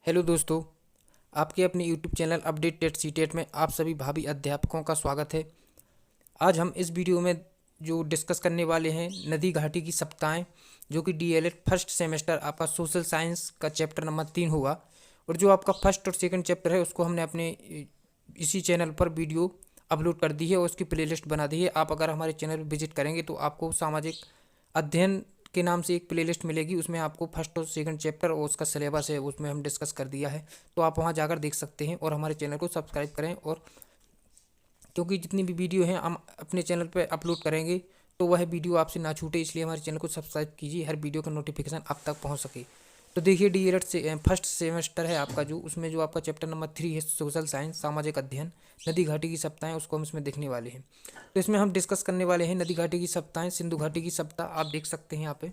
Hello दोस्तों, आपके अपने YouTube channel update TET C TET में आप सभी भावी अध्यापकों का स्वागत है। आज हम इस वीडियो में जो डिस्कस करने वाले हैं नदी घाटी की सप्ताहें, जो कि डीएलएड फर्स्ट सेमेस्टर आपका सोशल साइंस का चैप्टर नंबर 3 होगा। और जो आपका फर्स्ट और सेकंड चैप्टर है उसको हमने अपने इसी चैनल पर वीडियो अपलोड कर दी है और उसकी प्लेलिस्ट बना दी है। आप अगर हमारे चैनल पर विजिट करेंगे तो आपको सामाजिक अध्ययन के नाम से एक प्लेलिस्ट मिलेगी। उसमें आपको फर्स्ट और सेकंड चैप्टर और उसका सिलेबस है उसमें हम डिस्कस कर दिया है, तो आप वहां जाकर देख सकते हैं। और हमारे चैनल को सब्सक्राइब करें, और क्योंकि जितनी भी वीडियो हैं हम अपने चैनल पर अपलोड करेंगे तो वह वीडियो आपसे ना छूटे, इसलिए हमारे चैनल को सब्सक्राइब कीजिए, हर वीडियो का नोटिफिकेशन आप तक पहुँच सके। तो देखिए, डीएलएड से फर्स्ट सेमेस्टर है आपका, जो उसमें जो आपका चैप्टर नंबर 3 है सोशल साइंस सामाजिक अध्ययन नदी घाटी की सप्ताहें, उसको हम इसमें देखने वाले हैं। तो इसमें हम डिस्कस करने वाले हैं नदी घाटी की सप्ताहें, सिंधु घाटी की सप्ताह आप देख सकते हैं यहाँ पे।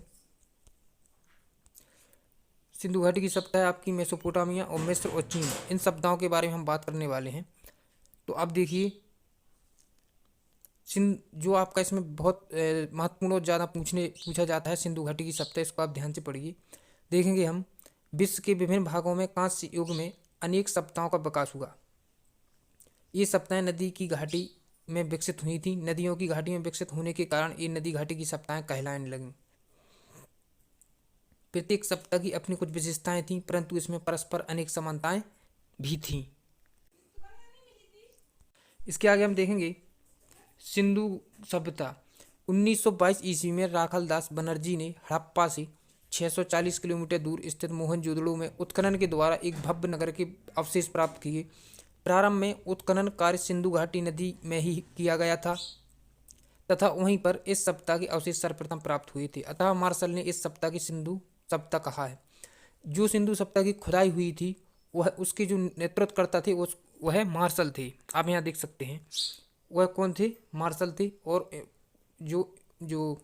सिंधु घाटी की सप्ताह आपकी मेसोपोटामिया और मिस्र और चीन, इन सप्ताहों के बारे में हम बात करने वाले हैं। तो अब देखिए, सिंध जो आपका इसमें बहुत महत्वपूर्ण और ज़्यादा पूछा जाता है सिंधु घाटी की सप्ताह, इसको आप ध्यान से पढ़िए। देखेंगे हम, विश्व के विभिन्न भागों में कांस्य युग में अनेक सप्ताहों का विकास हुआ। ये सप्ताहें नदी की घाटी में विकसित हुई थी। नदियों की घाटी में विकसित होने के कारण ये नदी घाटी की सप्ताहें कहलाने लगीं। प्रत्येक सप्ताह की अपनी कुछ विशेषताएं थीं, परंतु इसमें परस्पर अनेक समानताएं भी थीं। इसके आगे हम देखेंगे सिंधु सभ्यता। 1922 ईस्वी में राखलदास बनर्जी ने हड़प्पा से 640 किलोमीटर दूर स्थित मोहनजोदड़ो में उत्खनन के द्वारा एक भव्य नगर के अवशेष प्राप्त किए। प्रारंभ में उत्खनन कार्य सिंधु घाटी नदी में ही किया गया था तथा वहीं पर इस सप्ताह के अवशेष सर्वप्रथम प्राप्त हुए थे। अतः मार्शल ने इस सप्ताह की सिंधु सप्ताह कहा है। जो सिंधु सप्ताह की खुदाई हुई थी वह उसके जो नेतृत्वकर्ता थे वह मार्शल थे। आप यहाँ देख सकते हैं वह कौन थे, मार्शल थे। और जो जो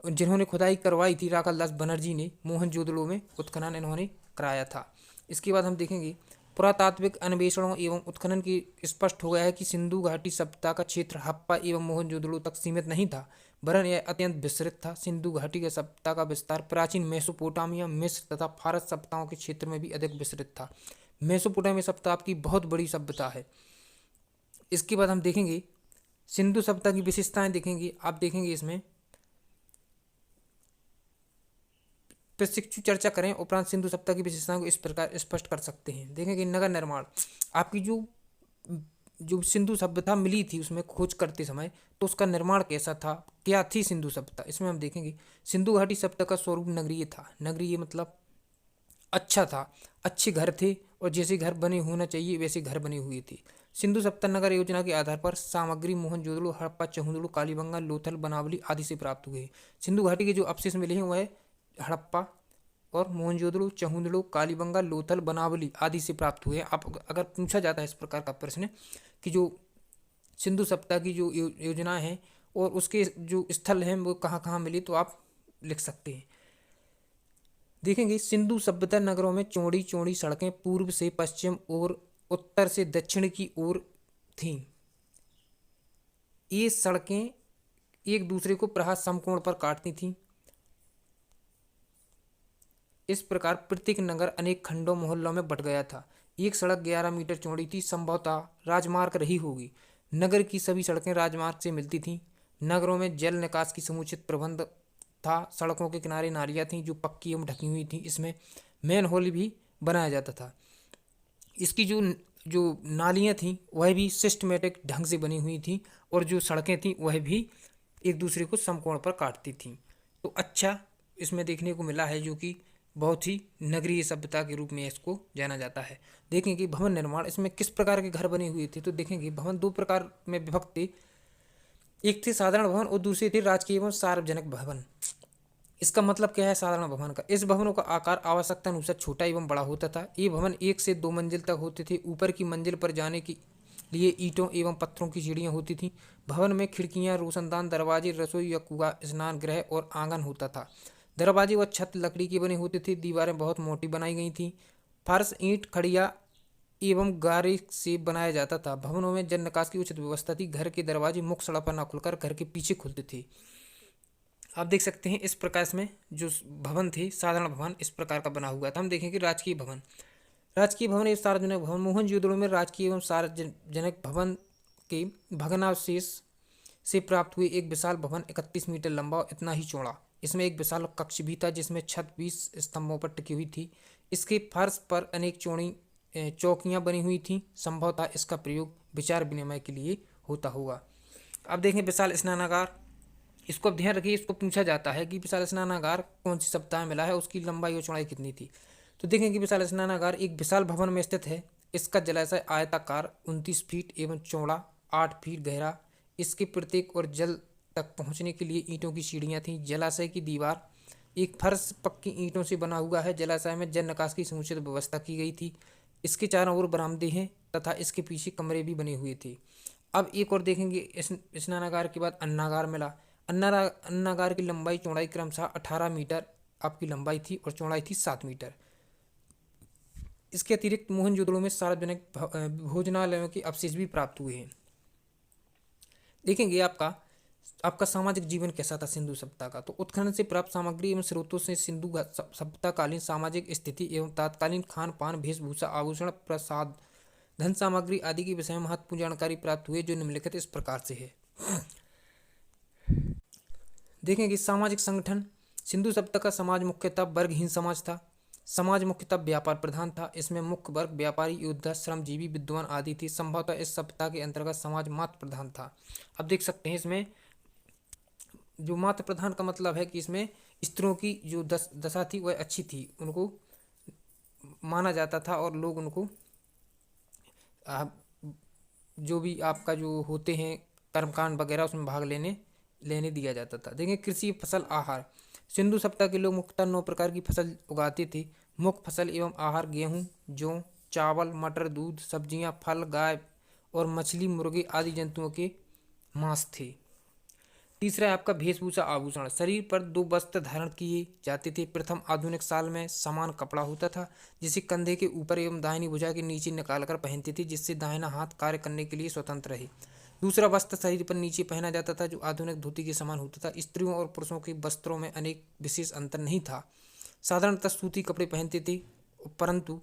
जिन्होंने खुदाई करवाई थी राखालदास बनर्जी ने, मोहनजोदड़ो में उत्खनन इन्होंने कराया था। इसके बाद हम देखेंगे पुरातात्विक अन्वेषणों एवं उत्खनन की स्पष्ट हो गया है कि सिंधु घाटी सप्ताह का क्षेत्र हड़प्पा एवं मोहनजोदड़ो तक सीमित नहीं था, वरन यह अत्यंत विस्तृत था। सिंधु घाटी के सप्ताह का विस्तार प्राचीन मेसोपोटामिया, मिस्र तथा फारस सप्ताहों के क्षेत्र में भी अधिक विस्तृत था। मेसोपोटामिया सप्ताह आपकी बहुत बड़ी सभ्यता है। इसके बाद हम देखेंगे सिंधु सभ्यता की विशेषताएं देखेंगे। आप देखेंगे इसमें प्रशिक्षु चर्चा करें, उपरांत सिंधु सभ्यता की विशेषताओं को इस प्रकार स्पष्ट कर सकते हैं। देखेंगे नगर निर्माण। आपकी जो जो सिंधु सभ्यता मिली थी उसमें खोज करते समय, तो उसका निर्माण कैसा था, क्या थी सिंधु सभ्यता, इसमें हम देखेंगे। सिंधु घाटी सभ्यता का स्वरूप नगरीय था। नगरीय मतलब अच्छा था, अच्छे घर थे और जैसे घर बने होना चाहिए वैसे घर बने हुए थे। सिंधु सप्ता नगर योजना के आधार पर सामग्री मोहनजोदड़ो, हड़प्पा, चहुंदड़ो, कालीबंगा, लोथल, बनावली आदि से प्राप्त हुए। सिंधु घाटी के जो अवशेष मिले हैं वह हड़प्पा और मोहनजोदड़ो, चहुंदड़ो, कालीबंगा, लोथल, बनावली आदि से प्राप्त हुए। आप अगर पूछा जाता है इस प्रकार का प्रश्न कि जो सिंधु सप्ताह की जो योजना है और उसके जो स्थल हैं वो कहाँ कहाँ मिले, तो आप लिख सकते हैं। देखेंगे सिंधु सभ्यता नगरों में चौड़ी चौड़ी सड़कें पूर्व से पश्चिम और उत्तर से दक्षिण की ओर थीं। ये सड़कें एक दूसरे को प्रायः समकोण पर काटती थीं। इस प्रकार प्रत्येक नगर अनेक खंडों मोहल्लों में बट गया था। एक सड़क 11 मीटर चौड़ी थी, संभवतः राजमार्ग रही होगी। नगर की सभी सड़कें राजमार्ग से मिलती थीं। नगरों में जल निकास की समुचित प्रबंध था। सड़कों के किनारे नालियाँ थीं जो पक्की एवं ढकी हुई थीं। इसमें मैन होल भी बनाया जाता था। इसकी जो जो नालियाँ थीं वह भी सिस्टमेटिक ढंग से बनी हुई थीं और जो सड़कें थीं वह भी एक दूसरे को समकोण पर काटती थीं। तो अच्छा इसमें देखने को मिला है, जो कि बहुत ही नगरीय सभ्यता के रूप में इसको जाना जाता है। देखेंगे भवन निर्माण, इसमें किस प्रकार के घर बने हुए थे, तो देखेंगे भवन दो प्रकार में विभक्त थे। एक थे साधारण भवन और दूसरे थे राजकीय एवं सार्वजनिक भवन। इसका मतलब क्या है साधारण भवन का? इस भवनों का आकार आवश्यकता अनुसार छोटा एवं बड़ा होता था। ये भवन 1 से 2 मंजिल तक होते थे। ऊपर की मंजिल पर जाने के लिए ईंटों एवं पत्थरों की सीढ़ियाँ होती थीं। भवन में खिड़कियाँ, रोशनदान, दरवाजे, रसोई या कुआं, स्नान गृह और आंगन होता था। दरवाजे व छत लकड़ी के बने होते थे। दीवारें बहुत मोटी बनाई गई थीं। फर्श ईंट, खड़िया एवं गारे से बनाया जाता था। भवनों में जल निकास की उचित व्यवस्था थी। घर के दरवाजे मुख्य सड़क पर न खुलकर घर के पीछे खुलते थे। आप देख सकते हैं इस प्रकार में जो भवन थे साधारण भवन इस प्रकार का बना हुआ था। हम देखेंगे राजकीय भवन। राजकीय भवन एवं सार्वजनिक भवन। मोहनजोदड़ो में राजकीय एवं सार्वजनिक भवन के भग्नावशेष से प्राप्त हुए एक विशाल भवन 31 मीटर लंबा और इतना ही चौड़ा। इसमें एक विशाल कक्ष भी था जिसमें छत 20 स्तंभों पर टिकी हुई थी। इसके फर्श पर अनेक चौड़ी चौकियां बनी हुई थीं। संभवतः इसका प्रयोग विचार विनिमय के लिए होता होगा। अब देखें विशाल स्नानागार। इसको अब ध्यान रखिए, इसको पूछा जाता है कि विशाल स्नानागार कौन सी सप्ताह में मिला है, उसकी लंबाई और चौड़ाई कितनी थी। तो देखें कि विशाल स्नानागार एक विशाल भवन में स्थित है। इसका जलाशय आयताकार 29 फीट एवं चौड़ा 8 फीट गहरा। इसके प्रत्येक और जल तक पहुंचने के लिए ईंटों की सीढ़ियां थीं। जलाशय की दीवार एक फर्श पक्की ईंटों से बना हुआ है। जलाशय में जल निकास की समुचित व्यवस्था की गई थी। इसके चारों ओर बरामदे हैं तथा इसके पीछे कमरे भी बने हुए थे। अब एक और देखेंगे, स्नानागार के बाद अन्नागार मिला। अन्नागार की लंबाई चौड़ाई क्रमशः 18 मीटर आपकी लंबाई थी और चौड़ाई थी 7 मीटर। इसके अतिरिक्त मोहनजोदड़ो में सार्वजनिक भोजनालयों के अवशेष भी प्राप्त हुए हैं। देखेंगे आपका सामाजिक जीवन कैसा था सिंधु सभ्यता का। तो उत्खनन से प्राप्त सामग्री एवं स्रोतों से सिंधु सभ्यताकालीन सामाजिक स्थिति एवं तत्कालीन खान पान, वेशभूषा, आभूषण, प्रसाद, धन सामग्री आदि के विषय में महत्वपूर्ण जानकारी प्राप्त हुई, जो निम्नलिखित इस प्रकार से है। देखेंगे सामाजिक संगठन। सिंधु सभ्यता का समाज मुख्यतः वर्गहीन समाज था। समाज मुख्यतः व्यापार प्रधान था। इसमें मुख्य वर्ग व्यापारी, योद्धा, श्रमजीवी, विद्वान आदि थी। संभवतः इस सभ्यता के अंतर्गत समाज मात्र प्रधान था। अब देख सकते हैं इसमें जो मात्र प्रधान का मतलब है कि इसमें स्त्रियों की जो दशा थी वह अच्छी थी, उनको माना जाता था और लोग उनको जो भी आपका जो होते हैं कर्मकांड वगैरह उसमें भाग लेने दिया जाता था। देखें कृषि, फसल, आहार। सिंधु सभ्यता के लोग मुख्यतः 9 प्रकार की फसल उगाते थे। मुख्य फसल एवं आहार गेहूं, जौ, चावल, मटर, दूध, सब्जियां, फल, गाय और मछली, मुर्गे आदि जंतुओं के मांस थे। तीसरा है आपका वेशभूषा, आभूषण। शरीर पर 2 वस्त्र धारण किए जाते थे। प्रथम आधुनिक साल में समान कपड़ा होता था जिसे कंधे के ऊपर एवं दाहिनी भुजा के नीचे निकालकर पहनते थे, जिससे दाहिना हाथ कार्य करने के लिए स्वतंत्र रहे। दूसरा वस्त्र शरीर पर नीचे पहना जाता था जो आधुनिक धोती के समान होता था। स्त्रियों और पुरुषों के वस्त्रों में अनेक विशेष अंतर नहीं था। साधारणतः सूती कपड़े पहनते थे, परंतु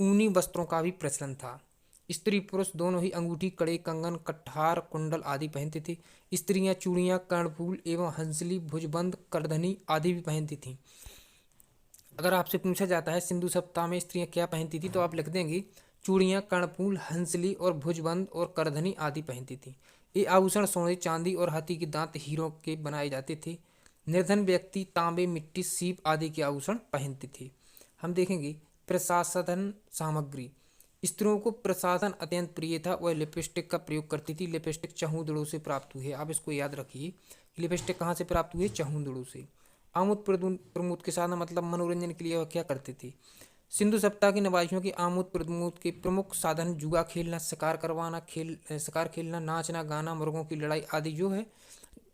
ऊनी वस्त्रों का भी प्रचलन था। स्त्री पुरुष दोनों ही अंगूठी, कड़े, कंगन, कठार, कुंडल आदि पहनते थे। स्त्रियां चूड़ियां, कर्णफूल एवं हंसली, भुजबंद, करधनी आदि भी पहनती थीं। अगर आपसे पूछा जाता है सिंधु सभ्यता में स्त्रियां क्या पहनती थी, तो आप लिख देंगे चूड़ियां, कर्णफूल, हंसली और भुजबंद और करधनी आदि पहनती थी। ये आभूषण सोने, चांदी और हाथी के दांत, हीरों के बनाए जाते थे। निर्धन व्यक्ति तांबे, मिट्टी, सीप आदि के आभूषण पहनते थे। हम देखेंगे प्रसाधन सामग्री। स्त्रियों को प्रसाधन अत्यंत प्रिय था। वह लिपस्टिक का प्रयोग करती थी। लिपस्टिक चहूदड़ों से प्राप्त हुई है। आप इसको याद रखिए, लिपस्टिक कहाँ से प्राप्त हुई है? चहूदड़ों से। आमोद प्रमोद के साधन मतलब मनोरंजन के लिए वह क्या करते थे? सिंधु सभ्यता के निवासियों की आमोद प्रमोद के प्रमुख साधन जुआ खेलना, शिकार खेलना, नाचना, गाना, मुर्गों की लड़ाई आदि जो है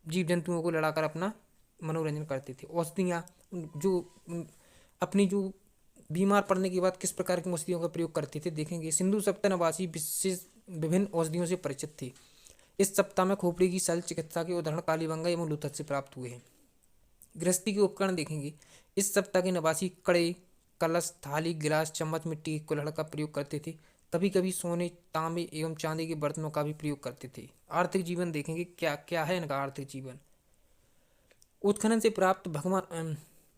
जीव जंतुओं को लड़ाकर अपना मनोरंजन करते थे। औषधियाँ, जो अपनी जो बीमार पड़ने के बाद किस प्रकार की औषधियों का प्रयोग करते थे, देखेंगे। सिंधु सभ्यता निवासी विशेष विभिन्न औषधियों से परिचित थे। इस सप्ताह में खोपड़ी की शल्य चिकित्सा के उदाहरण कालीबंगा एवं लूथक से प्राप्त हुए हैं। गृहस्थी के उपकरण देखेंगे। इस सप्ताह के निवासी कड़े, कलश, थाली, गिलास, चम्मच, मिट्टी के कुल्हड़ का प्रयोग करते थे। कभी कभी सोने, तांबे एवं चांदी के बर्तनों का भी प्रयोग करते थे। आर्थिक जीवन देखेंगे, क्या क्या है इनका आर्थिक जीवन। उत्खनन से प्राप्त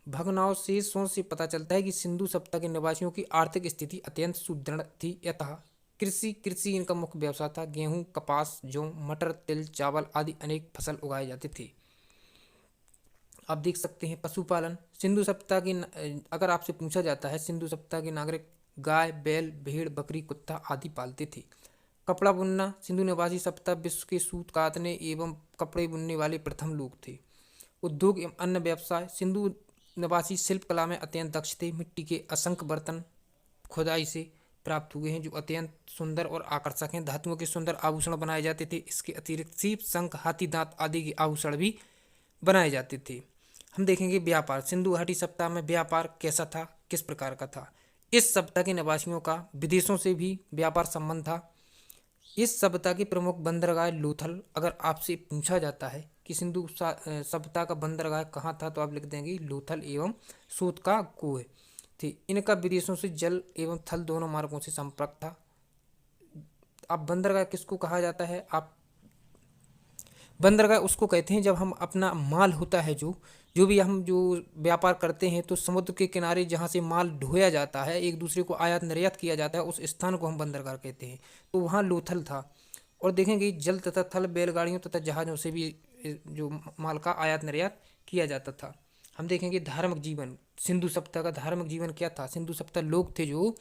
भग्नावशेषों से पता चलता है कि सिंधु सभ्यता के निवासियों की आर्थिक स्थिति अत्यंत सुदृढ़ थी। यतः कृषि इनका मुख्य व्यवसाय था। गेहूं, कपास, जौ, मटर, तिल, चावल आदि अनेक फसल उगाए जाते थे। आप देख सकते हैं पशुपालन। सिंधु सभ्यता की अगर आपसे पूछा जाता है सिंधु सभ्यता के नागरिक गाय, बैल, भेड़, बकरी, कुत्ता आदि पालते थे। कपड़ा बुनना। सिंधु निवासी सभ्यता विश्व के सूत कातने एवं कपड़े बुनने वाले प्रथम लोग थे। उद्योग एवं अन्य व्यवसाय। सिंधु निवासी शिल्प कला में अत्यंत दक्ष थे। मिट्टी के असंख्य बर्तन खुदाई से प्राप्त हुए हैं जो अत्यंत सुंदर और आकर्षक हैं। धातुओं के सुंदर आभूषण बनाए जाते थे। इसके अतिरिक्त सीप, शंख, हाथी दांत आदि के आभूषण भी बनाए जाते थे। हम देखेंगे व्यापार। सिंधु घाटी सभ्यता में व्यापार कैसा था, किस प्रकार का था। इस सभ्यता के निवासियों का विदेशों से भी व्यापार संबंध था। इस सभ्यता की प्रमुख बंदरगाह लोथल। अगर आपसे पूछा जाता है कि सिंधु सभ्यता का बंदरगाह कहाँ था, तो आप लिख देंगे लोथल एवं सोत का कुएं। थे। इनका विदेशों से जल एवं थल दोनों मार्गों से संपर्क था। अब बंदरगाह किसको कहा जाता है? आप बंदरगाह उसको कहते हैं जब हम अपना माल होता है जो भी हम जो व्यापार करते हैं, तो समुद्र के किनारे जहाँ से माल ढोया जाता है, एक दूसरे को आयात निर्यात किया जाता है, उस स्थान को हम बंदरगाह कहते हैं। तो वहाँ लोथल था। और देखेंगे जल तथा थल बैलगाड़ियों तथा जहाज़ों से भी जो माल का आयात निर्यात किया जाता था। हम देखेंगे धार्मिक जीवन, सिंधु सभ्यता का धार्मिक जीवन क्या था? सिंधु सभ्यता लोग थे जो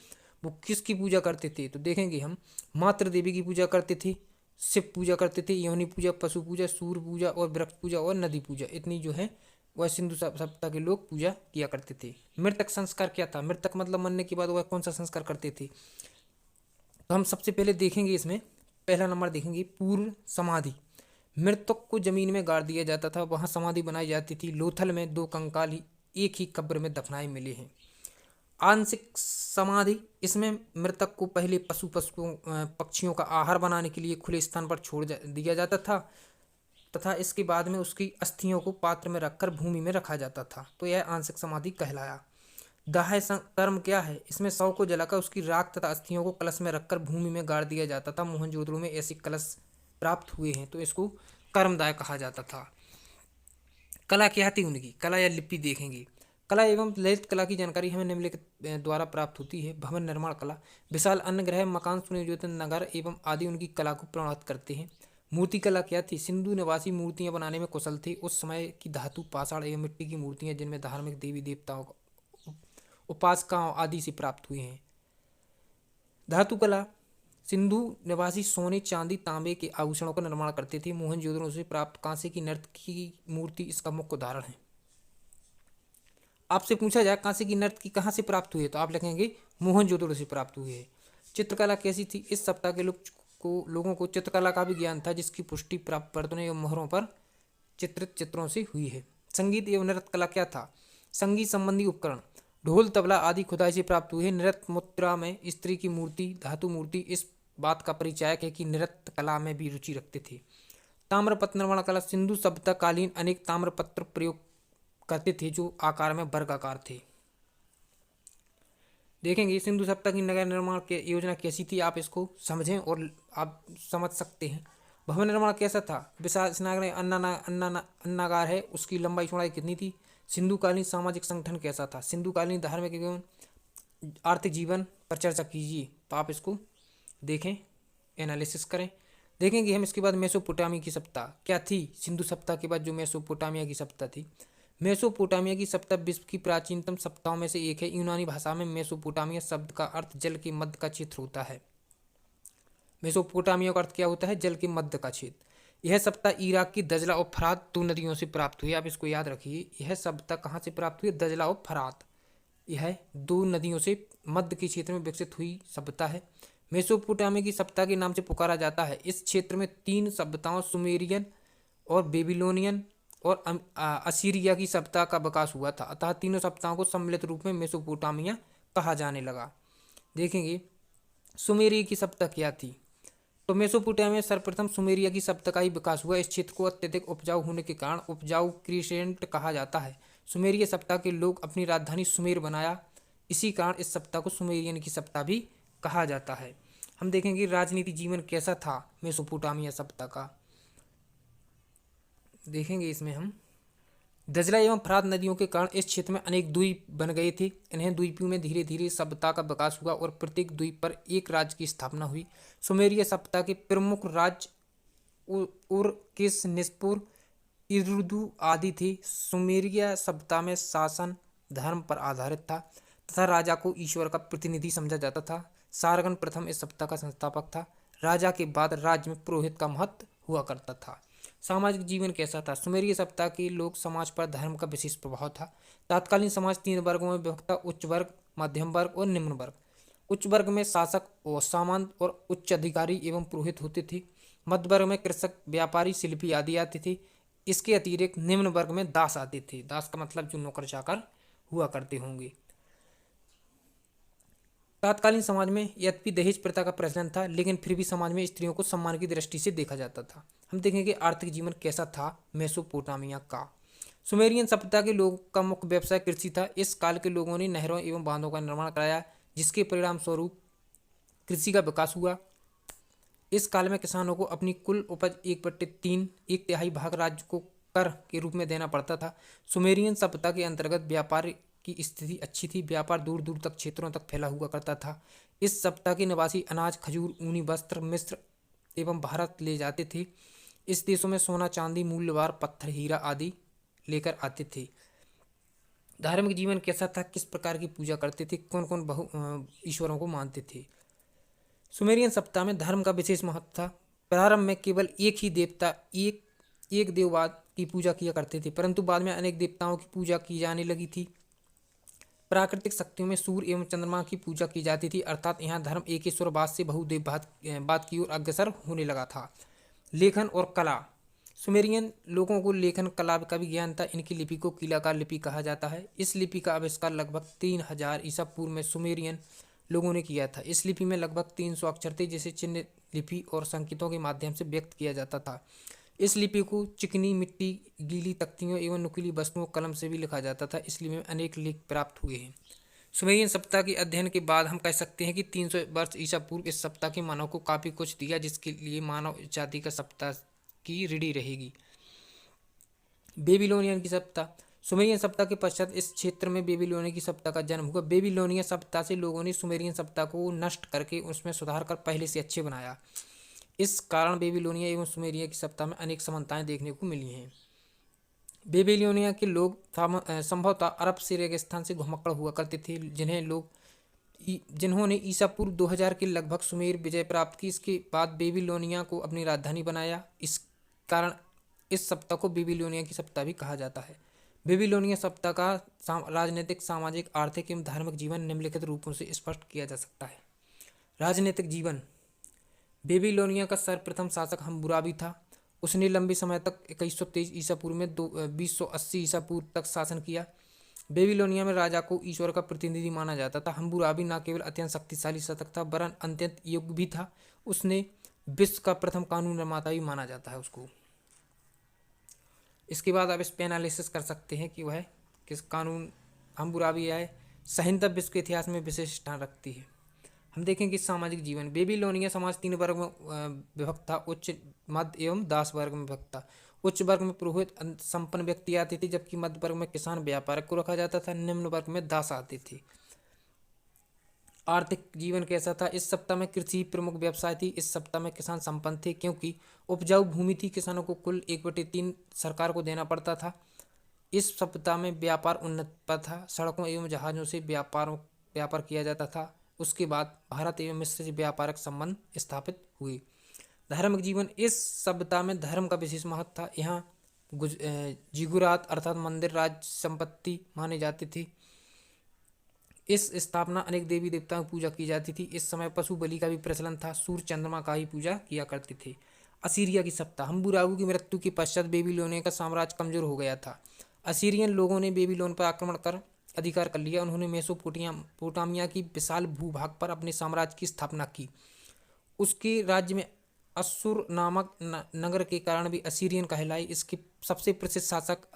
वो किसकी पूजा करते थे? तो देखेंगे हम मातृ देवी की पूजा करते थे, शिव पूजा करते थे, योनि पूजा, पशु पूजा, सूर्य पूजा और वृक्ष पूजा और नदी पूजा, इतनी जो है वह सिंधु सभ्यता के लोग पूजा किया करते थे। मृतक संस्कार क्या था? मृतक मतलब मरने के बाद वह कौन सा संस्कार करते थे? तो हम सबसे पहले देखेंगे इसमें पहला नंबर देखेंगे पूर्व समाधि। मृतक को जमीन में गाड़ दिया जाता था, वहां समाधि बनाई जाती थी। लोथल में 2 कंकाल ही एक ही कब्र में दफनाए मिले हैं। आंशिक समाधि, इसमें मृतक को पहले पशुओं पक्षियों का आहार बनाने के लिए खुले स्थान पर दिया जाता था तथा इसके बाद में उसकी अस्थियों को पात्र में रखकर भूमि में रखा जाता था। तो यह आंशिक समाधि कहलाया। दाह कर्म क्या है? इसमें शव को जलाकर उसकी राख तथा अस्थियों को कलश में रखकर भूमि में गाड़ दिया जाता था। मोहनजोदड़ो में ऐसे कलश प्राप्त हुए हैं, तो इसको कर्मदाय कहा जाता था। कला क्या थी उनकी? कला या लिपि देखेंगे। कला एवं ललित कला की जानकारी हमें निम्नलिखित द्वारा प्राप्त होती है। भवन निर्माण कला, विशाल अन्नगृह, मकान सुनियोजित नगर एवं आदि उनकी कला को प्रमाणित करते हैं। मूर्ति कला क्या थी? सिंधु निवासी मूर्तियां बनाने में कुशल थे। उस समय की धातु, पाषाण एवं मिट्टी की मूर्तियां जिनमें धार्मिक देवी देवताओं उपासकाओं आदि से प्राप्त हुए हैं। धातु कला, सिंधु निवासी सोने, चांदी, तांबे के आभूषणों का निर्माण करते थे। मोहनजोदड़ो से प्राप्त कांसे की नर्तकी की मूर्ति इसका मुख्य उदाहरण है। आपसे पूछा जाए कांसे की नर्तकी कहाँ से प्राप्त हुई है, तो आप लिखेंगे मोहनजोदड़ो से प्राप्त हुई है। चित्रकला कैसी थी? इस सप्ताह के लोगों को चित्रकला का भी ज्ञान था, जिसकी पुष्टि प्राप्त बर्तनों एवं मोहरों पर चित्रित चित्रों से हुई है। संगीत एवं नृत्य कला क्या था? संगीत संबंधी उपकरण, ढोल, तबला आदि खुदाई से प्राप्त हुए। नृत्य मुद्रा में स्त्री की मूर्ति, धातु मूर्ति इस बात का परिचायक है कि नृत्य कला में भी रुचि रखते थे। ताम्रपत्र निर्माण कला, सिंधु सभ्यता कालीन अनेक ताम्रपत्र प्रयोग करते थे जो आकार में वर्गाकार थे। देखेंगे सिंधु सभ्यता की नगर निर्माण की योजना कैसी थी, आप इसको समझें और आप समझ सकते हैं। भवन निर्माण कैसा था? विशाल स्नागृह अन्नागार है, उसकी लंबाई चौड़ाई कितनी थी? सिंधुकालीन सामाजिक संगठन कैसा था? सिंधुकालीन धार्मिक एवं आर्थिक जीवन पर चर्चा कीजिए, तो आप इसको देखें, एनालिसिस करें। देखेंगे हम इसके बाद मेसोपोटामिया की सभ्यता क्या थी? सिंधु सभ्यता के बाद जो मेसोपोटामिया की सभ्यता थी, मेसोपोटामिया की सभ्यता विश्व की प्राचीनतम सभ्यताओं में से एक है। यूनानी भाषा में मेसोपोटामिया शब्द का अर्थ जल के मध्य का क्षेत्र होता है। मेसोपोटामिया का अर्थ क्या होता है? जल के मध्य का क्षेत्र। यह सभ्यता इराक की दजला और फरात 2 नदियों से प्राप्त हुई। आप इसको याद रखिए, यह सभ्यता कहाँ से प्राप्त हुई? दजला और फरात, यह 2 नदियों से मध्य के क्षेत्र में विकसित हुई सभ्यता है। मेसोपोटामिया की सभ्यता के नाम से पुकारा जाता है। इस क्षेत्र में 3 सभ्यताओं सुमेरियन और बेबीलोनियन और असीरिया की सभ्यता का विकास हुआ था, अतः तीनों सभ्यताओं को सम्मिलित रूप में मेसोपोटामिया कहा जाने लगा। देखेंगे सुमेरिया की सभ्यता क्या थी? तो मेसोपोटामिया में सर्वप्रथम सुमेरिया की सभ्यता का ही विकास हुआ। इस क्षेत्र को अत्यधिक उपजाऊ होने के कारण उपजाऊ क्रीसेंट कहा जाता है। सुमेरिया सभ्यता के लोग अपनी राजधानी सुमेर बनाया, इसी कारण इस सभ्यता को सुमेरियन की सभ्यता भी कहा जाता है। हम देखेंगे राजनीति जीवन कैसा था मेसोपोटामिया सभ्यता का। देखेंगे इसमें हम दजला एवं फरात नदियों के कारण इस क्षेत्र में अनेक द्वीप बन गए थे। इन्हें द्वीपों में धीरे धीरे सभ्यता का विकास हुआ और प्रत्येक द्वीप पर एक राज्य की स्थापना हुई। सुमेरिया सभ्यता के प्रमुख राज्य उरकेश, निस्पुर, इरुदु आदि थे। सुमेरिया सभ्यता में शासन धर्म पर आधारित था तथा राजा को ईश्वर का प्रतिनिधि समझा जाता था। सारगन प्रथम इस सभ्यता का संस्थापक था। राजा के बाद राज्य में पुरोहित का महत्व हुआ करता था। सामाजिक जीवन कैसा था? सुमेरिया सभ्यता के लोग समाज पर धर्म का विशेष प्रभाव था। तत्कालीन समाज 3 वर्गों में विभक्त था, उच्च वर्ग, मध्यम वर्ग और निम्न वर्ग। उच्च वर्ग में शासक और सामंत और उच्च अधिकारी एवं पुरोहित होते थे। मध्य वर्ग में कृषक, व्यापारी, शिल्पी आदि आते थे। इसके अतिरिक्त निम्न वर्ग में दास आते थे। दास का मतलब जो नौकर चाकर हुआ करते होंगे। तत्कालीन समाज में यद्यपि दहेज प्रथा का प्रचलन था, लेकिन फिर भी समाज में स्त्रियों को सम्मान की दृष्टि से देखा जाता था। हम देखेंगे आर्थिक जीवन कैसा था मेसोपोटामिया का। सुमेरियन सभ्यता के लोगों का मुख्य व्यवसाय कृषि था। इस काल के लोगों ने नहरों एवं बांधों का निर्माण कराया, जिसके परिणाम स्वरूप कृषि का विकास हुआ। इस काल में किसानों को अपनी कुल उपज 1/3 एक तिहाई भाग राज्य को कर के रूप में देना पड़ता था। सुमेरियन सभ्यता के अंतर्गत व्यापार की स्थिति अच्छी थी। व्यापार दूर दूर तक क्षेत्रों तक फैला हुआ करता था। इस सभ्यता के निवासी अनाज, खजूर, ऊनी वस्त्र मिस्र एवं भारत ले जाते थे। इस देशों में सोना, चांदी, मूल्यवान पत्थर, हीरा आदि लेकर आते थे। धार्मिक जीवन कैसा था, किस प्रकार की पूजा करते थे, कौन कौन ईश्वरों को मानते थे। सुमेरियन सभ्यता में धर्म का विशेष महत्व था। प्रारंभ में केवल एक ही देवता, एक देववाद की पूजा किया करते थे, परंतु बाद में अनेक देवताओं की पूजा की जाने लगी थी। प्राकृतिक शक्तियों में सूर्य एवं चंद्रमा की पूजा की जाती थी, अर्थात यहाँ धर्म एकेश्वरवाद से बहुदेववाद की ओर अग्रसर होने लगा था। लेखन और कला। सुमेरियन लोगों को लेखन कला का भी ज्ञान था। इनकी लिपि को कीलाकार लिपि कहा जाता है। इस लिपि का आविष्कार लगभग 3000 ईसा पूर्व में सुमेरियन लोगों ने किया था। इस लिपि में लगभग 300 अक्षर थे, जिसे चिन्ह लिपि और संकेतों के माध्यम से व्यक्त किया जाता था। इस लिपि को चिकनी मिट्टी, गीली तख्तियों एवं नुकीली वस्तुओं कलम से भी लिखा जाता था। इस लिपि में अनेक लेख प्राप्त हुए हैं। सुमेरियन सभ्यता के अध्ययन के बाद हम कह सकते हैं कि 300 वर्ष ईसा पूर्व इस सभ्यता के मानव को काफी कुछ दिया, जिसके लिए मानव जाति का सभ्यता की ऋणी रहेगी। बेबीलोनियन की सभ्यता। सुमेरियन सभ्यता के पश्चात इस क्षेत्र में बेबीलोनियन की सभ्यता का जन्म हुआ। बेबीलोनियन सभ्यता से लोगों ने सुमेरियन सभ्यता को नष्ट करके उसमें सुधार कर पहले से अच्छे बनाया। इस कारण बेबीलोनिया एवं सुमेरिया की सभ्यता में अनेक समानताएं देखने को मिली हैं। बेबीलोनिया के लोग संभवतः अरब से रेगिस्तान से घुमक्कड़ हुआ करते थे, जिन्होंने ईसा पूर्व 2000 के लगभग सुमेर विजय प्राप्त की। इसके बाद बेबीलोनिया को अपनी राजधानी बनाया। इस कारण इस सभ्यता को बेबीलोनिया की सभ्यता भी कहा जाता है। बेबीलोनिया सभ्यता का राजनीतिक, सामाजिक, आर्थिक एवं धार्मिक जीवन निम्नलिखित रूपों से स्पष्ट किया जा सकता है। राजनीतिक जीवन। बेबीलोनिया का सर्वप्रथम शासक हम्मुराबी था। उसने लंबे समय तक 2123 ईसा पूर्व में 2080 ईसा पूर्व तक शासन किया। बेबीलोनिया में राजा को ईश्वर का प्रतिनिधि माना जाता था। हम्मुराबी न केवल अत्यंत शक्तिशाली शासक था, वरन अत्यंत योग्य भी था। उसने विश्व का प्रथम कानून निर्माता भी माना जाता है उसको। इसके बाद आप इस पे एनालिसिस कर सकते हैं कि वह किस कानून हम्मुराबी है। संहिता विश्व के इतिहास में विशेष स्थान रखती है। हम देखेंगे सामाजिक जीवन। बेबीलोनिया समाज 3 वर्ग में विभक्त था, उच्च, मध्य एवं दास वर्ग में विभक्त था। उच्च वर्ग में पुरोहित संपन्न व्यक्ति आते थे, जबकि मध्य वर्ग में किसान व्यापारक को रखा जाता था। निम्न वर्ग में दास आते थे। आर्थिक जीवन कैसा था। इस सप्ताह में कृषि प्रमुख व्यवसाय थी। इस सप्ताह में किसान संपन्न थे, क्योंकि उपजाऊ भूमि थी। किसानों को कुल 1/3 सरकार को देना पड़ता था। इस सप्ताह में व्यापार उन्नत पर था। सड़कों एवं जहाजों से व्यापार किया जाता था। उसके बाद भारत एवं मिस्र से व्यापारक संबंध स्थापित हुए। धार्मिक जीवन। इस सभ्यता में धर्म का विशेष महत्व था। यहाँ जिगुरात अर्थात मंदिर राज्य संपत्ति माने जाते थे। इस स्थापना अनेक देवी देवताओं की पूजा की जाती थी। इस समय पशु बलि का भी प्रचलन था। सूर्य चंद्रमा का ही पूजा किया करते थे। असीरिया की सत्ता। हम्मुराबी की मृत्यु के पश्चात बेबीलोनिया का साम्राज्य कमजोर हो गया था। असीरियन लोगों ने बेबीलोन पर आक्रमण कर अधिकार कर लिया। उन्होंने मेसोपोटामिया की विशाल भूभाग पर अपने साम्राज्य की स्थापना की। उसके राज्य में अस्सुर नामक नगर के कारण भी असीरियन कहलाई। इसके सबसे प्रसिद्ध शासक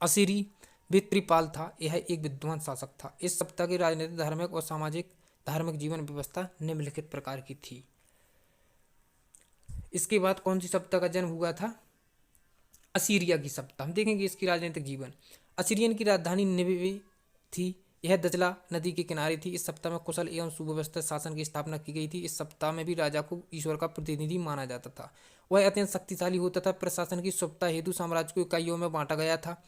असीरी वित्रिपाल था। यह एक विद्वान शासक था। इस सप्ताह की राजनीतिक, धार्मिक और सामाजिक धार्मिक जीवन व्यवस्था निम्नलिखित प्रकार की थी। इसके बाद कौन सी सप्ताह का जन्म हुआ था? असीरिया की सप्ताह। हम देखेंगे इसकी राजनीतिक जीवन। असीरियन की राजधानी निनेवे थी। यह दजला नदी के किनारे थी। इस सप्ताह में कुशल एवं सुव्यवस्थित शासन की स्थापना की गई थी। इस सप्ताह में भी राजा को ईश्वर का प्रतिनिधि माना जाता था। वह अत्यंत शक्तिशाली होता था। प्रशासन की सुविधा हेतु साम्राज्य को इकाइयों में बांटा गया था।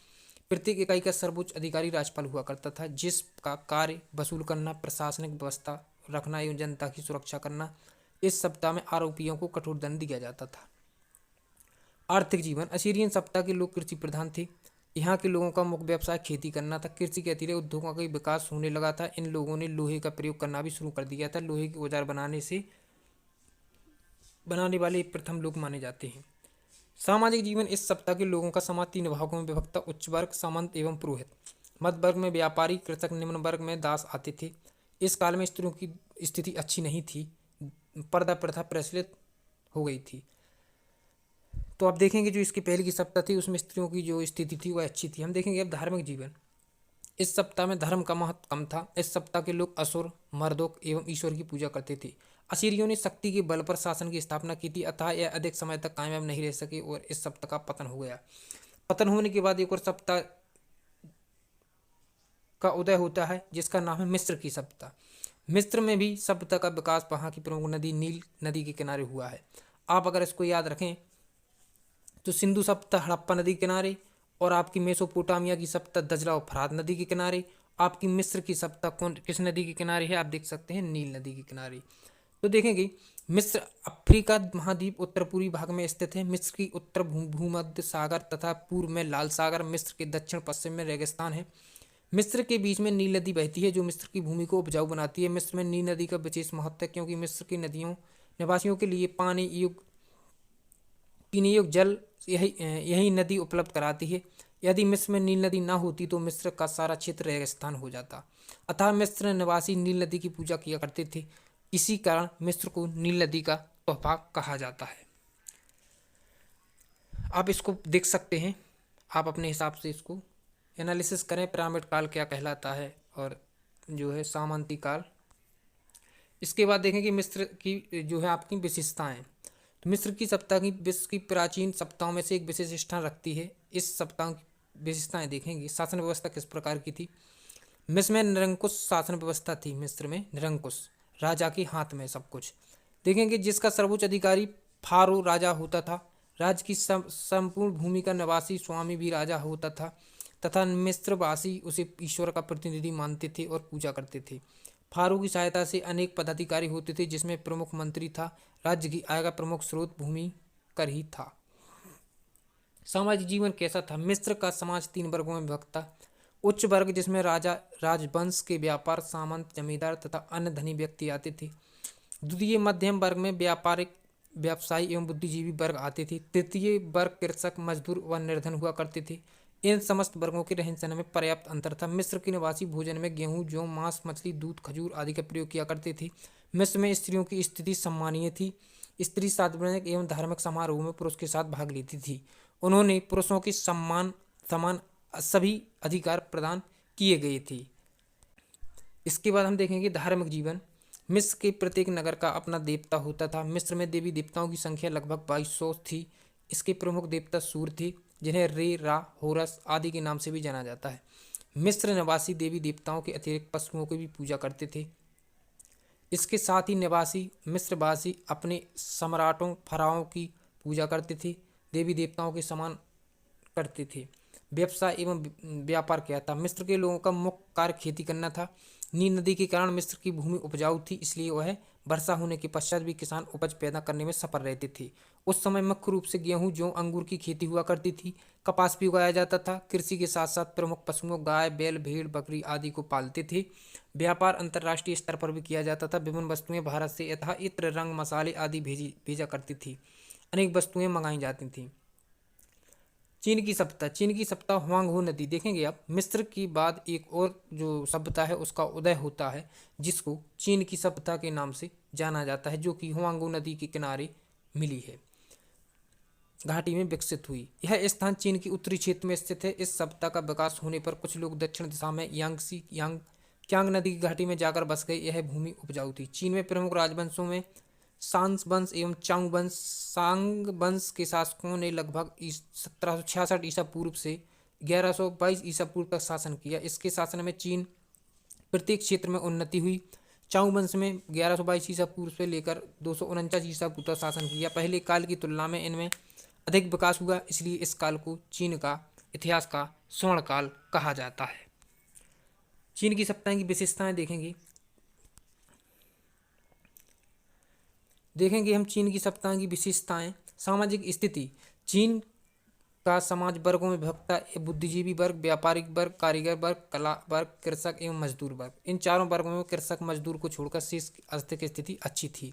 प्रत्येक इकाई का सर्वोच्च अधिकारी राज्यपाल हुआ करता था, जिसका कार्य वसूल करना, प्रशासनिक व्यवस्था रखना एवं जनता की सुरक्षा करना। इस सप्ताह में आरोपियों को कठोर दंड दिया जाता था। आर्थिक जीवन। असीरियन सप्ताह के लोग कृषि प्रधान थे। यहाँ के लोगों का मुख्य व्यवसाय खेती करना था। कृषि के अतिरिक्त उद्योगों का विकास होने लगा था। इन लोगों ने लोहे का प्रयोग करना भी शुरू कर दिया था। लोहे के औजार बनाने वाले प्रथम लोग माने जाते हैं। सामाजिक जीवन। इस सप्ताह के लोगों का समाज 3 भागों में विभक्त था। उच्च वर्ग, सामंत एवं पुरोहित। मध्य वर्ग में व्यापारी, कृषक, निम्न वर्ग में दास आते थे। इस काल में स्त्रियों की स्थिति अच्छी नहीं थी। पर्दा प्रथा प्रचलित हो गई थी। तो आप देखेंगे जो इसकी पहले की सप्ताह थी उसमें स्त्रियों की जो स्थिति थी वह अच्छी थी। हम देखेंगे अब धार्मिक जीवन। इस सप्ताह में धर्म का महत्व कम था। इस सप्ताह के लोग असुर, मर्दोक एवं ईश्वर की पूजा करते थे। असीरियों ने शक्ति के बल पर शासन की स्थापना की थी, अतः यह अधिक समय तक कामयाब नहीं रह सके और इस सप्ताह का पतन हो गया। पतन होने के बाद एक और सप्ताह का उदय होता है जिसका नाम है मिस्र की सप्ताह। मिस्र में भी सभ्यता का विकास वहाँ की प्रमुख नदी नील नदी के किनारे हुआ है। आप अगर इसको याद रखें तो सिंधु सप्ताह हड़प्पा नदी के किनारे, और आपकी मेसोपोटामिया की सप्ताह दजला और फरात नदी के किनारे। आपकी मिस्र की सप्ताह कौन किस नदी के किनारे है? आप देख सकते हैं नील नदी के किनारे। तो देखेंगे मिस्र अफ्रीका महाद्वीप उत्तर पूर्वी भाग में स्थित है। मिस्र की उत्तर भूमध्य सागर तथा पूर्व में लाल सागर, मिस्र के दक्षिण पश्चिम में रेगिस्तान है। मिस्र के बीच में नील नदी बहती है जो मिस्र की भूमि को उपजाऊ बनाती है। मिस्र में नील नदी का विशेष महत्व है क्योंकि मिस्र की नदियों निवासियों के लिए पीने योग्य जल यही नदी उपलब्ध कराती है। यदि मिस्र में नील नदी ना होती तो मिस्र का सारा क्षेत्र रेगिस्तान हो जाता। अतः मिस्र निवासी नील नदी की पूजा किया करते थे। इसी कारण मिस्र को नील नदी का तोहफा कहा जाता है। आप इसको देख सकते हैं, आप अपने हिसाब से इसको एनालिसिस करें, पिरामिड काल क्या कहलाता है और जो है सामंती काल। इसके बाद देखें कि मिस्र की जो है आपकी विशेषताएं। तो मिस्र की सप्ताह की विश्व की प्राचीन सप्ताहों में से एक विशेष स्थान रखती है। इस सप्ताह की विशेषताएं देखेंगे। शासन व्यवस्था किस प्रकार की थी? मिस्र में निरंकुश शासन व्यवस्था थी। मिस्र में निरंकुश, राजा के हाथ में सब कुछ। देखेंगे जिसका सर्वोच्च अधिकारी फारो राजा होता था। राज्य की संपूर्ण भूमि का निवासी स्वामी भी राजा होता था तथा मिस्रवासी उसे ईश्वर का प्रतिनिधि मानते थे और पूजा करते थे। फारो की सहायता से अनेक पदाधिकारी होते थे जिसमें प्रमुख मंत्री था। राज्य की आय का प्रमुख स्रोत भूमि कर ही था। सामाजिक जीवन कैसा था? मिस्र का समाज 3 वर्गों में विभक्त था। उच्च वर्ग जिसमें राजा, राजवंश के व्यापार, सामंत, जमींदार तथा अन्य धनी व्यक्ति आते थे। द्वितीय मध्यम वर्ग में व्यापारिक, व्यवसायी एवं बुद्धिजीवी वर्ग आते थे। तृतीय वर्ग कृषक, मजदूर व निर्धन हुआ करते थे। इन समस्त वर्गों के रहन सहन में पर्याप्त अंतर था। मिस्र के निवासी भोजन में गेहूं, जौ, मांस, मछली, दूध, खजूर आदि का प्रयोग किया करते थे। मिस्र में स्त्रियों की स्थिति सम्मानीय थी। स्त्री सार्वजनिक एवं धार्मिक समारोह में पुरुष के साथ भाग लेती थी। उन्होंने पुरुषों के समान सभी अधिकार प्रदान किए गए थे। इसके बाद हम देखेंगे धार्मिक जीवन। मिस्र के प्रत्येक नगर का अपना देवता होता था। मिस्र में देवी देवताओं की संख्या लगभग 2200 थी। इसके प्रमुख देवता सूर्य थे जिन्हें रे, रा, होरस आदि के नाम से भी जाना जाता है। मिस्र निवासी देवी देवताओं के अतिरिक्त पशुओं की भी पूजा करते थे। इसके साथ ही निवासी मिस्रवासी अपने सम्राटों, फराओं की पूजा करते थे, देवी देवताओं के समान करते थे। व्यवसाय एवं व्यापार क्या था? मिस्र के लोगों का मुख्य कार्य खेती करना था। नील नदी के कारण मिस्र की भूमि उपजाऊ थी, इसलिए वह वर्षा होने के पश्चात भी किसान उपज पैदा करने में सफल रहते थे। उस समय मुख्य रूप से गेहूं, जौ, अंगूर की खेती हुआ करती थी। कपास भी उगाया जाता था। कृषि के साथ साथ प्रमुख पशुओं गाय, बैल, भेड़, बकरी आदि को पालते थे। व्यापार अंतर्राष्ट्रीय स्तर पर भी किया जाता था। विभिन्न वस्तुएं भारत से यथा इत्र, रंग, मसाले आदि भेजा करती थी। अनेक वस्तुएं मंगाई जाती थीं। चीन की सभ्यता। चीन की सभ्यता हुआंगहो नदी। देखेंगे आप, मिस्र की बाद एक और जो सभ्यता है उसका उदय होता है जिसको चीन की सभ्यता के नाम से जाना जाता है, जो कि हुआंगहो नदी के किनारे मिली है, घाटी में विकसित हुई। यह स्थान चीन की उत्तरी क्षेत्र में स्थित है। इस सभ्यता का विकास होने पर कुछ लोग दक्षिण दिशा में क्यांग नदी की घाटी में जाकर बस गए। यह भूमि उपजाऊ थी। चीन में प्रमुख राजवंशों में सांग वंश एवं चांग वंश। सांग वंश के शासकों ने लगभग 1766 ईसा पूर्व से 1122 ईसा पूर्व तक शासन किया। इसके शासन में चीन प्रत्येक क्षेत्र में उन्नति हुई। चांग वंश में 1122 ईसा पूर्व से लेकर 249 ईसा पूर्व तक शासन किया। पहले काल की तुलना में इनमें अधिक विकास हुआ, इसलिए इस काल को चीन का इतिहास का स्वर्ण काल कहा जाता है। चीन की सभ्यता की विशेषताएं देखेंगे हम चीन की सभ्यता की विशेषताएं। सामाजिक स्थिति। चीन का समाज वर्गों में विभक्त है। बुद्धिजीवी वर्ग, व्यापारिक वर्ग, कारीगर वर्ग, कला वर्ग, कृषक एवं मजदूर वर्ग। इन चारों वर्गों में कृषक, मजदूर को छोड़कर शेष आर्थिक स्थिति अच्छी थी।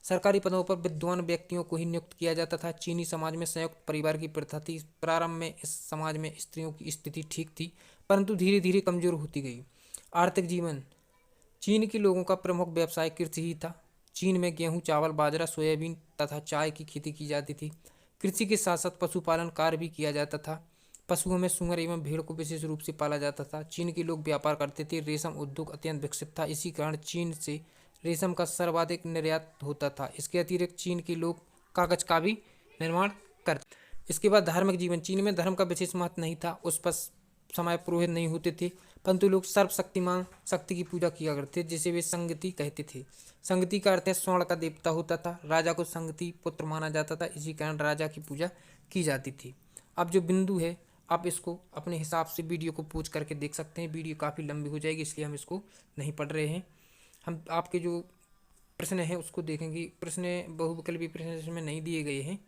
सरकारी पदों पर विद्वान व्यक्तियों को ही नियुक्त किया जाता था। चीनी समाज में संयुक्त परिवार की प्रथा थी। प्रारंभ में इस समाज में स्त्रियों की स्थिति ठीक थी, परंतु धीरे धीरे कमजोर होती गई। आर्थिक जीवन। चीन के लोगों का प्रमुख व्यवसाय कृषि ही था। चीन में गेहूं, चावल, बाजरा, सोयाबीन तथा चाय की खेती की जाती थी। कृषि के साथ साथ पशुपालन कार्य भी किया जाता था। पशुओं में सूअर एवं भेड़ को विशेष रूप से पाला जाता था। चीन के लोग व्यापार करते थे। रेशम उद्योग अत्यंत विकसित था। इसी कारण चीन से रेशम का सर्वाधिक निर्यात होता था। इसके अतिरिक्त चीन के लोग कागज का भी निर्माण करते। इसके बाद धार्मिक जीवन। चीन में धर्म का विशेष महत्व नहीं था। उस पर समय पुरोहित नहीं होते थे, परंतु लोग सर्वशक्तिमान शक्ति की पूजा किया करते थे, जिसे वे संगति कहते थे। संगति का अर्थ है स्वर्ण का देवता होता था। राजा को संगति पुत्र माना जाता था, इसी कारण राजा की पूजा की जाती थी। अब जो बिंदु है, आप इसको अपने हिसाब से वीडियो को पूछ करके देख सकते हैं। वीडियो काफ़ी लंबी हो जाएगी, इसलिए हम इसको नहीं पढ़ रहे हैं। हम आपके जो प्रश्न है उसको देखेंगे। प्रश्न बहुविकल्पी प्रश्न इसमें नहीं दिए गए हैं,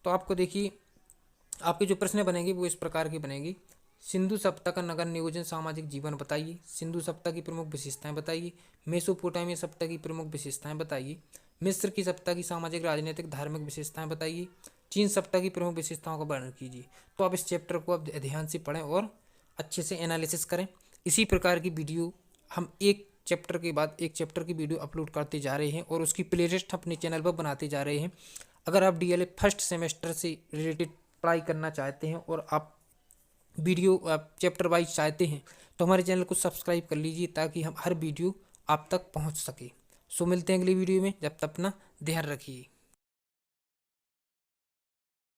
तो आपको देखिए आपके जो प्रश्न बनेंगे वो इस प्रकार के बनेंगे। सिंधु सभ्यता का नगर नियोजन सामाजिक जीवन बताइए। सिंधु सभ्यता की प्रमुख विशेषताएं बताइए। मेसोपोटामिया सभ्यता की प्रमुख विशेषताएं बताइए। मिस्र की सभ्यता की सामाजिक राजनीतिक धार्मिक विशेषताएं बताइए। चीन सभ्यता की प्रमुख विशेषताओं का वर्णन कीजिए। तो आप इस चैप्टर को अब ध्यान से पढ़ें और अच्छे से एनालिसिस करें। इसी प्रकार की वीडियो हम एक चैप्टर के बाद एक चैप्टर की वीडियो अपलोड करते जा रहे हैं और उसकी प्लेलिस्ट अपने चैनल पर बनाते जा रहे हैं। अगर आप डीएलएड फर्स्ट सेमेस्टर से रिलेटेड पढ़ाई करना चाहते हैं और आप वीडियो चैप्टर वाइज चाहते हैं, तो हमारे चैनल को सब्सक्राइब कर लीजिए ताकि हम हर वीडियो आप तक पहुंच सके। सो मिलते हैं अगली वीडियो में, जब तक अपना ध्यान रखिए।